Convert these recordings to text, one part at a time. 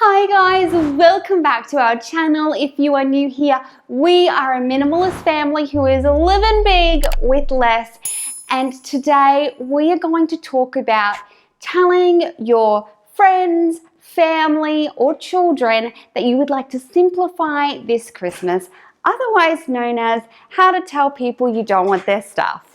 Hi guys, welcome back to our channel. If you are new here, we are a minimalist family who is living big with less, and today we are going to talk about telling your friends, family or children that you would like to simplify this Christmas, otherwise known as how to tell people you don't want their stuff.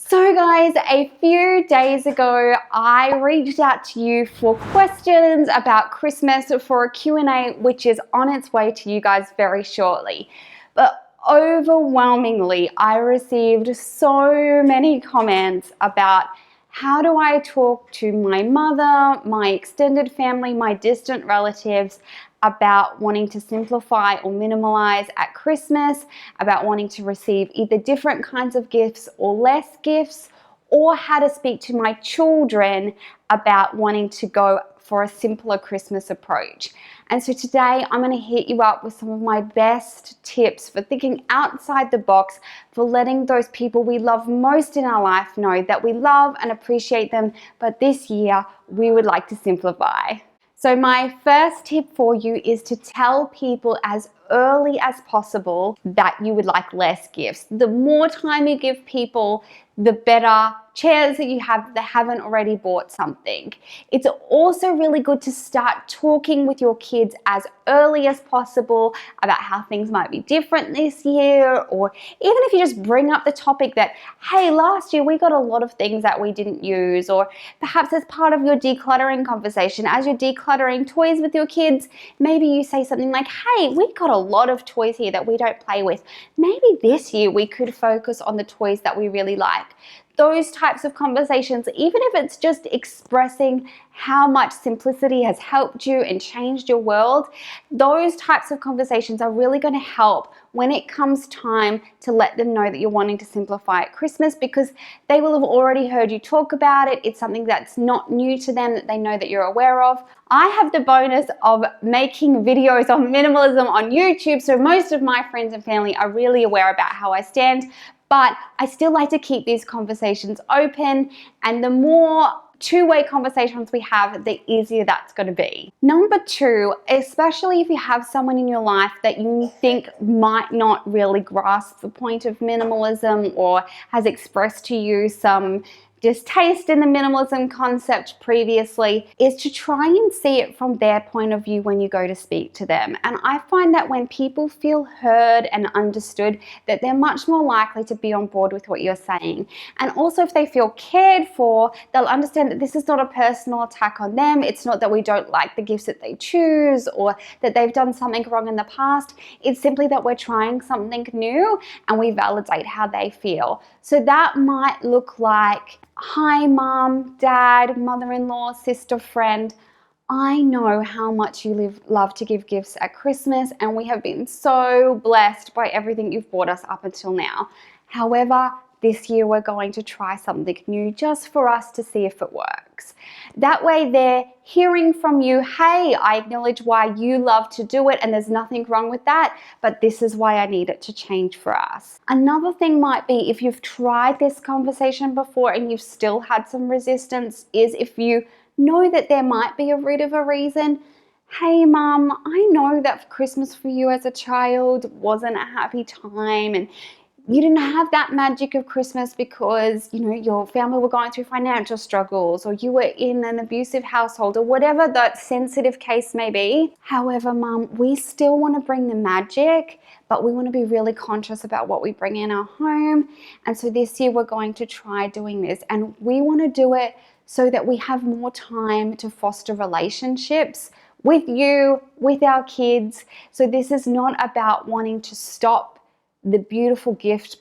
So guys, a few days ago, I reached out to you for questions about Christmas for a Q&A, which is on its way to you guys very shortly. But overwhelmingly, I received so many comments about how do I talk to my mother, my extended family, my distant relatives about wanting to simplify or minimalize at Christmas, about wanting to receive either different kinds of gifts or less gifts, or how to speak to my children about wanting to go for a simpler Christmas approach. And so today I'm going to hit you up with some of my best tips for thinking outside the box, for letting those people we love most in our life know that we love and appreciate them, but this year we would like to simplify. So my first tip for you is to tell people as early as possible that you would like less gifts. The more time you give people, the better chance that you have they haven't already bought something. It's also really good to start talking with your kids as early as possible about how things might be different this year, or even if you just bring up the topic that, hey, last year we got a lot of things that we didn't use, or perhaps as part of your decluttering conversation, as you're decluttering toys with your kids, maybe you say something like, hey, we got a lot of toys here that we don't play with. Maybe this year we could focus on the toys that we really like. Those types of conversations, even if it's just expressing how much simplicity has helped you and changed your world, those types of conversations are really going to help when it comes time to let them know that you're wanting to simplify at Christmas, because they will have already heard you talk about it. It's something that's not new to them, that they know that you're aware of. I have the bonus of making videos on minimalism on YouTube, so most of my friends and family are really aware about how I stand. But I still like to keep these conversations open, and the more two-way conversations we have, the easier that's going to be. Number two, especially if you have someone in your life that you think might not really grasp the point of minimalism, or has expressed to you some distaste in the minimalism concept previously, is to try and see it from their point of view when you go to speak to them. And I find that when people feel heard and understood, that they're much more likely to be on board with what you're saying. And also, if they feel cared for, they'll understand that this is not a personal attack on them. It's not that we don't like the gifts that they choose, or that they've done something wrong in the past. It's simply that we're trying something new and we validate how they feel. So that might look like, hi mom, dad, mother-in-law, sister, friend, I know how much you love to give gifts at Christmas, and we have been so blessed by everything you've bought us up until now. However, this year we're going to try something new just for us to see if it works. That way they're hearing from you, hey, I acknowledge why you love to do it and there's nothing wrong with that, but this is why I need it to change for us. Another thing might be, if you've tried this conversation before and you've still had some resistance, is if you know that there might be a bit of a reason. Hey mom, I know that Christmas for you as a child wasn't a happy time, and you didn't have that magic of Christmas because, you know, your family were going through financial struggles, or you were in an abusive household, or whatever that sensitive case may be. However, mom, we still want to bring the magic, but we want to be really conscious about what we bring in our home. And so this year we're going to try doing this, and we want to do it so that we have more time to foster relationships with you, with our kids. So this is not about wanting to stop the beautiful gifts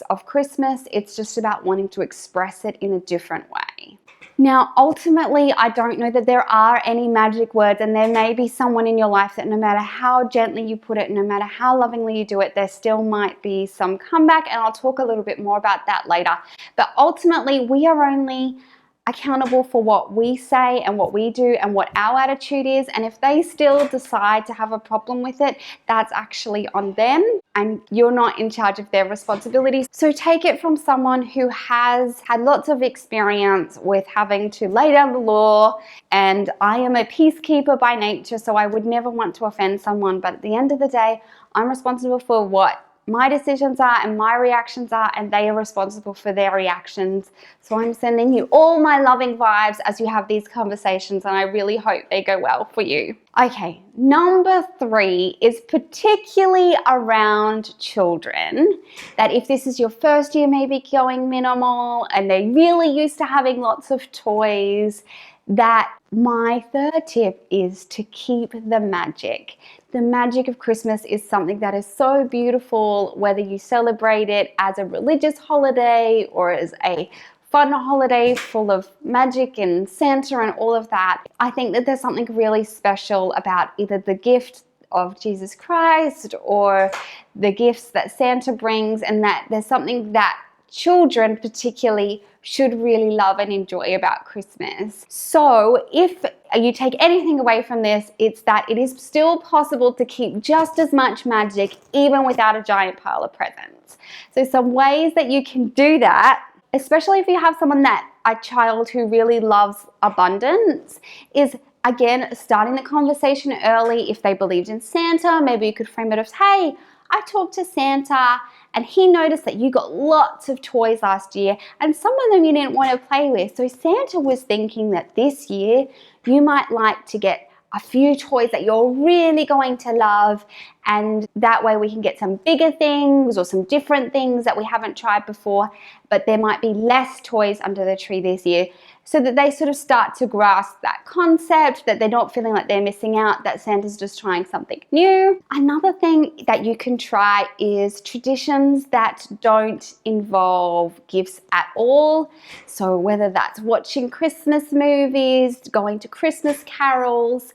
of Christmas. It's just about wanting to express it in a different way. Now, ultimately, I don't know that there are any magic words, and there may be someone in your life that no matter how gently you put it, no matter how lovingly you do it, there still might be some comeback, and I'll talk a little bit more about that later. But ultimately, we are only accountable for what we say and what we do and what our attitude is. And if they still decide to have a problem with it, that's actually on them, and you're not in charge of their responsibilities. So take it from someone who has had lots of experience with having to lay down the law. And I am a peacekeeper by nature, so I would never want to offend someone. But at the end of the day, I'm responsible for what my decisions are and my reactions are, and they are responsible for their reactions. So I'm sending you all my loving vibes as you have these conversations, and I really hope they go well for you. Okay, number 3 is particularly around children, that if this is your first year maybe going minimal and they're really used to having lots of toys, that my 3rd tip is to keep the magic. The magic of Christmas is something that is so beautiful, whether you celebrate it as a religious holiday or as a fun holiday full of magic and Santa and all of that. I think that there's something really special about either the gift of Jesus Christ or the gifts that Santa brings, and that there's something that children particularly should really love and enjoy about Christmas. So if you take anything away from this, it's that it is still possible to keep just as much magic even without a giant pile of presents. So some ways that you can do that, especially if you have a child who really loves abundance, is again starting the conversation early. If they believed in Santa, maybe you could frame it as, hey, I talked to Santa and he noticed that you got lots of toys last year and some of them you didn't want to play with. So Santa was thinking that this year you might like to get a few toys that you're really going to love, and that way we can get some bigger things or some different things that we haven't tried before, but there might be less toys under the tree this year, so that they sort of start to grasp that concept, that they're not feeling like they're missing out, that Santa's just trying something new. Another thing that you can try is traditions that don't involve gifts at all. So whether that's watching Christmas movies, going to Christmas carols.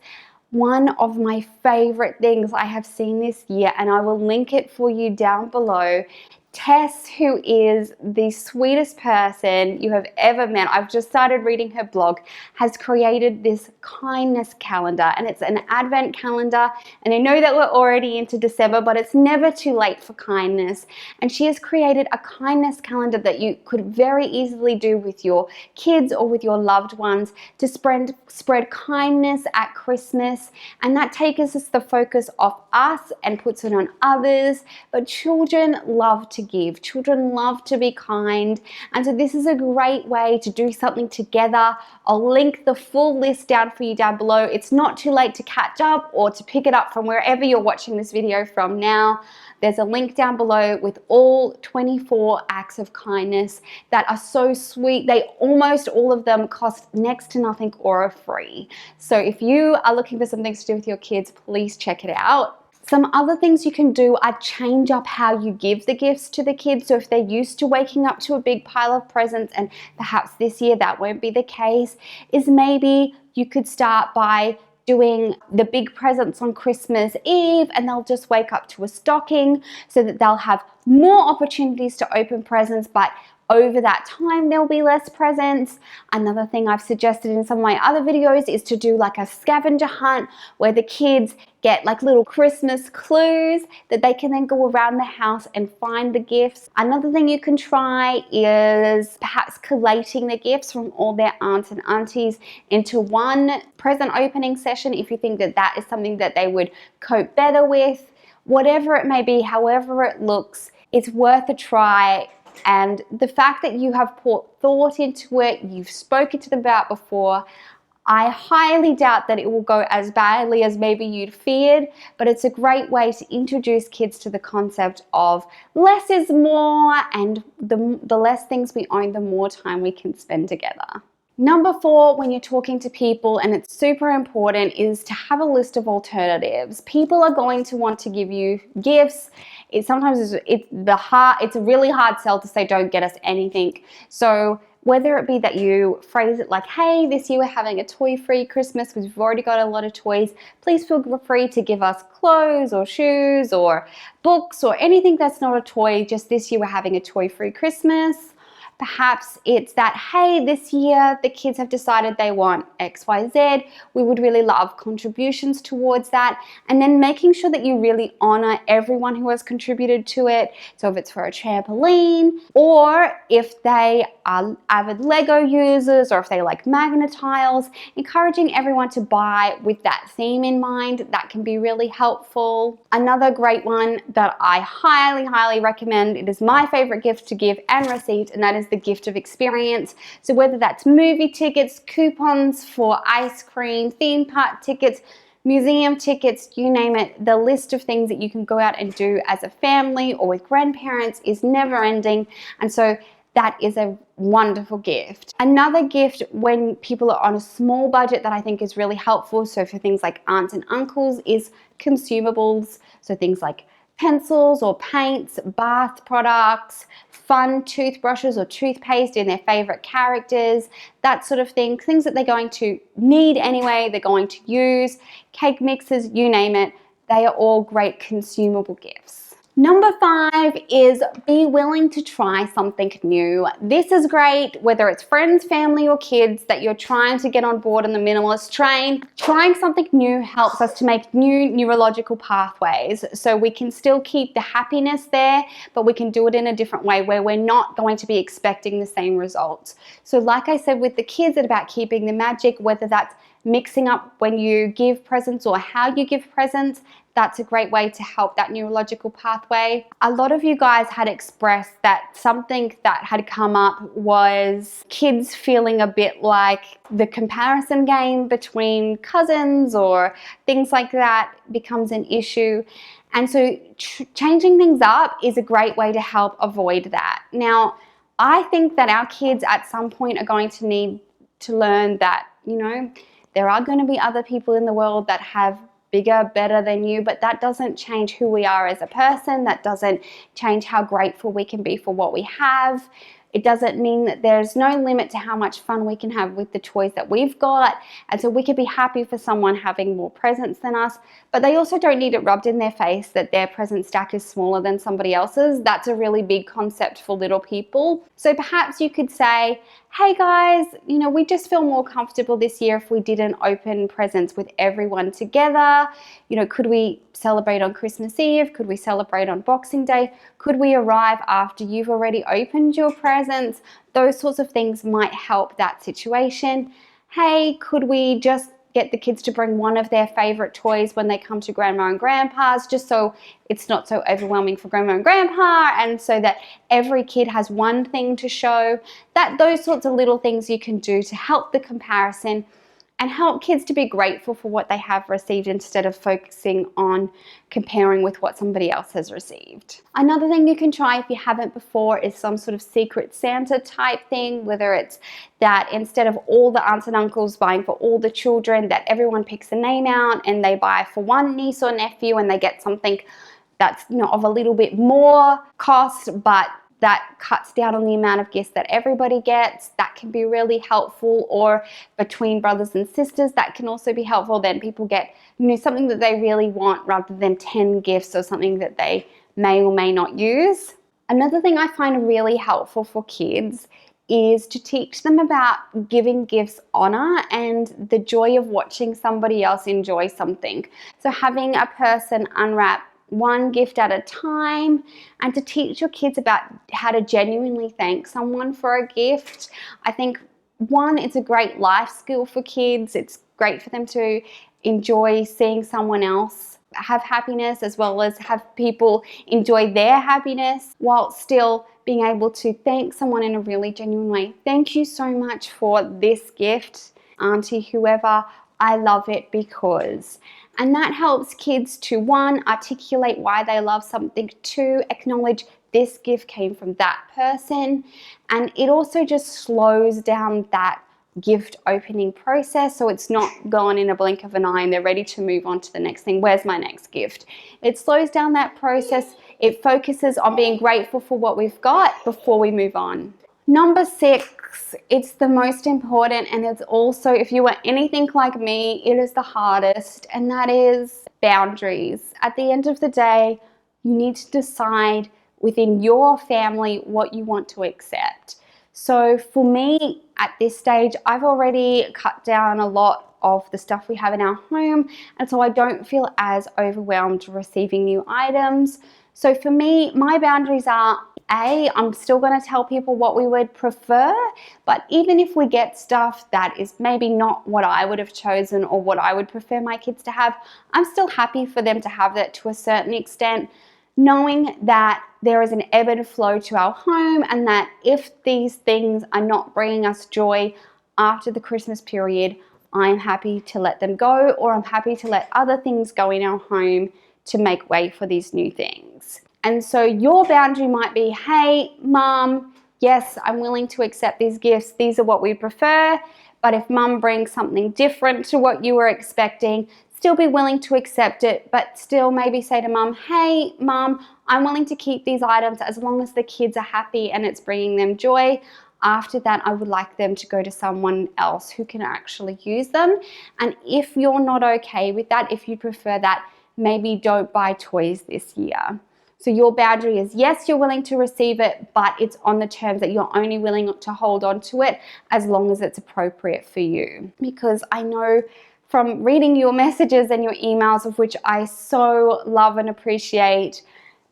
One of my favorite things I have seen this year, and I will link it for you down below, Tess, who is the sweetest person you have ever met, I've just started reading her blog, has created this kindness calendar, and it's an advent calendar. And I know that we're already into December, but it's never too late for kindness. And she has created a kindness calendar that you could very easily do with your kids or with your loved ones to spread kindness at Christmas. And that takes us the focus off us and puts it on others. But children love to give. Children love to be kind. And so this is a great way to do something together. I'll link the full list down for you down below. It's not too late to catch up or to pick it up from wherever you're watching this video from now. There's a link down below with all 24 acts of kindness that are so sweet. They almost all of them cost next to nothing or are free. So if you are looking for some things to do with your kids, please check it out. Some other things you can do are change up how you give the gifts to the kids. So if they're used to waking up to a big pile of presents, and perhaps this year that won't be the case, is maybe you could start by doing the big presents on Christmas Eve, and they'll just wake up to a stocking so that they'll have more opportunities to open presents, but over that time there'll be less presents. Another thing I've suggested in some of my other videos is to do like a scavenger hunt where the kids get like little Christmas clues that they can then go around the house and find the gifts. Another thing you can try is perhaps collating the gifts from all their aunts and aunties into one present opening session if you think that that is something that they would cope better with. Whatever it may be, however it looks, it's worth a try. And the fact that you have put thought into it, you've spoken to them about before, I highly doubt that it will go as badly as maybe you'd feared, but it's a great way to introduce kids to the concept of less is more, and the less things we own, the more time we can spend together. Number 4, when you're talking to people, and it's super important, is to have a list of alternatives. People are going to want to give you gifts. It's a really hard sell to say don't get us anything. So whether it be that you phrase it like, hey, this year we're having a toy-free Christmas because we've already got a lot of toys. Please feel free to give us clothes or shoes or books or anything that's not a toy. Just this year we're having a toy-free Christmas. Perhaps it's that, hey, this year the kids have decided they want XYZ. We would really love contributions towards that. And then making sure that you really honor everyone who has contributed to it. So if it's for a trampoline, or if they are avid Lego users, or if they like magnet tiles, encouraging everyone to buy with that theme in mind, that can be really helpful. Another great one that I highly recommend, it is my favorite gift to give and receive, and that is the gift of experience. So whether that's movie tickets, coupons for ice cream, theme park tickets, museum tickets, you name it, the list of things that you can go out and do as a family or with grandparents is never ending. And so that is a wonderful gift. Another gift when people are on a small budget that I think is really helpful, so for things like aunts and uncles, is consumables. So things like pencils or paints, bath products, fun toothbrushes or toothpaste in their favorite characters, that sort of thing. Things that they're going to need anyway, they're going to use, cake mixes, you name it, they are all great consumable gifts. Number 5 is be willing to try something new. This is great, whether it's friends, family, or kids that you're trying to get on board on the minimalist train. Trying something new helps us to make new neurological pathways. So we can still keep the happiness there, but we can do it in a different way where we're not going to be expecting the same results. So like I said with the kids, it's about keeping the magic, whether that's mixing up when you give presents or how you give presents. That's a great way to help that neurological pathway. A lot of you guys had expressed that something that had come up was kids feeling a bit like the comparison game between cousins or things like that becomes an issue. And so changing things up is a great way to help avoid that. Now, I think that our kids at some point are going to need to learn that, there are going to be other people in the world that have bigger, better than you, but that doesn't change who we are as a person. That doesn't change how grateful we can be for what we have. It doesn't mean that there's no limit to how much fun we can have with the toys that we've got. And so we could be happy for someone having more presents than us, but they also don't need it rubbed in their face that their present stack is smaller than somebody else's. That's a really big concept for little people. So perhaps you could say, hey guys, we just feel more comfortable this year if we didn't open presents with everyone together. Could we celebrate on Christmas Eve? Could we celebrate on Boxing Day? Could we arrive after you've already opened your presents? Those sorts of things might help that situation. Hey, could we just get the kids to bring one of their favorite toys when they come to grandma and grandpa's, just so it's not so overwhelming for grandma and grandpa, and so that every kid has one thing to show. Those sorts of little things you can do to help the comparison and help kids to be grateful for what they have received instead of focusing on comparing with what somebody else has received. Another thing you can try if you haven't before is some sort of secret Santa type thing, whether it's that instead of all the aunts and uncles buying for all the children, that everyone picks a name out and they buy for one niece or nephew and they get something that's of a little bit more cost, but that cuts down on the amount of gifts that everybody gets. That can be really helpful. Or between brothers and sisters, that can also be helpful. Then people get something that they really want rather than 10 gifts or something that they may or may not use. Another thing I find really helpful for kids is to teach them about giving gifts honor and the joy of watching somebody else enjoy something. So having a person unwrap one gift at a time, and to teach your kids about how to genuinely thank someone for a gift. I think it's a great life skill for kids. It's great for them to enjoy seeing someone else have happiness as well as have people enjoy their happiness while still being able to thank someone in a really genuine way. Thank you so much for this gift, auntie, whoever. I love it because. And that helps kids to, 1, articulate why they love something, 2, acknowledge this gift came from that person. And it also just slows down that gift opening process, so it's not gone in a blink of an eye and they're ready to move on to the next thing. Where's my next gift? It slows down that process. It focuses on being grateful for what we've got before we move on. Number 6, it's the most important, and it's also, if you are anything like me, it is the hardest, and that is boundaries. At the end of the day, you need to decide within your family what you want to accept. So for me at this stage, I've already cut down a lot of the stuff we have in our home, and so I don't feel as overwhelmed receiving new items. So for me, my boundaries are I'm still going to tell people what we would prefer, but even if we get stuff that is maybe not what I would have chosen or what I would prefer my kids to have, I'm still happy for them to have that to a certain extent, knowing that there is an ebb and flow to our home, and that if these things are not bringing us joy after the Christmas period, I'm happy to let them go, or I'm happy to let other things go in our home to make way for these new things. And so your boundary might be, hey, mom, yes, I'm willing to accept these gifts. These are what we prefer. But if mum brings something different to what you were expecting, still be willing to accept it, but still maybe say to mum, hey, mum, I'm willing to keep these items as long as the kids are happy and it's bringing them joy. After that, I would like them to go to someone else who can actually use them. And if you're not okay with that, if you prefer that, maybe don't buy toys this year. So your boundary is, yes, you're willing to receive it, but it's on the terms that you're only willing to hold on to it as long as it's appropriate for you. Because I know from reading your messages and your emails, of which I so love and appreciate,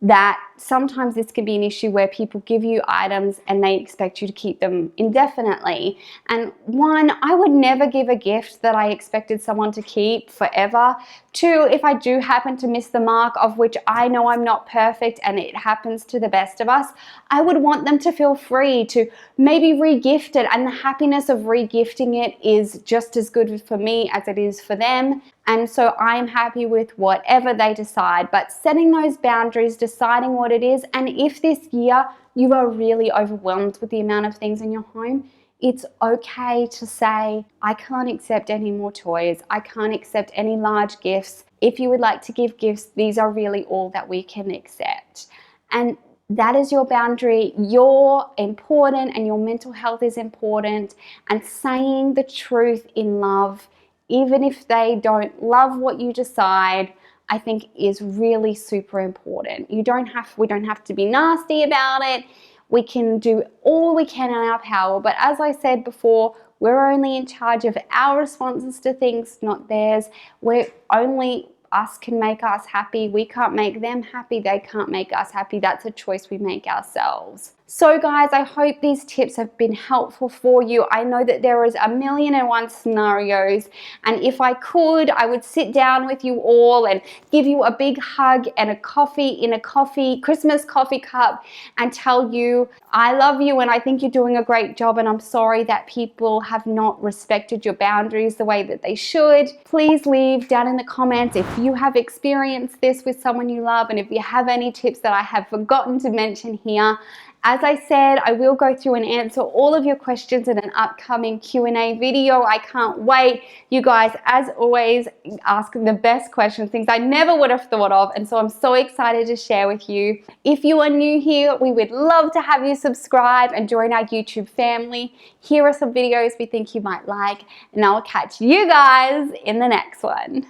that sometimes this can be an issue where people give you items and they expect you to keep them indefinitely. And one, I would never give a gift that I expected someone to keep forever. Two, if I do happen to miss the mark, of which I know I'm not perfect and it happens to the best of us, I would want them to feel free to maybe re-gift it, and the happiness of re-gifting it is just as good for me as it is for them. And so I'm happy with whatever they decide, but setting those boundaries, deciding what it is. And if this year you are really overwhelmed with the amount of things in your home, it's okay to say, I can't accept any more toys. I can't accept any large gifts. If you would like to give gifts, these are really all that we can accept. And that is your boundary. You're important and your mental health is important. And saying the truth in love, even if they don't love what you decide, I think is really super important. We don't have to be nasty about it. We can do all we can in our power. But as I said before, we're only in charge of our responses to things, not theirs. Us can make us happy. We can't make them happy. They can't make us happy. That's a choice we make ourselves. So guys, I hope these tips have been helpful for you. I know that there is 1,000,001 scenarios, and if I could, I would sit down with you all and give you a big hug and a coffee in a Christmas coffee cup and tell you I love you and I think you're doing a great job, and I'm sorry that people have not respected your boundaries the way that they should. Please leave down in the comments if you have experienced this with someone you love, and if you have any tips that I have forgotten to mention here. As I said, I will go through and answer all of your questions in an upcoming Q&A video. I can't wait. You guys, as always, ask the best questions, things I never would have thought of, and so I'm so excited to share with you. If you are new here, we would love to have you subscribe and join our YouTube family. Here are some videos we think you might like, and I'll catch you guys in the next one.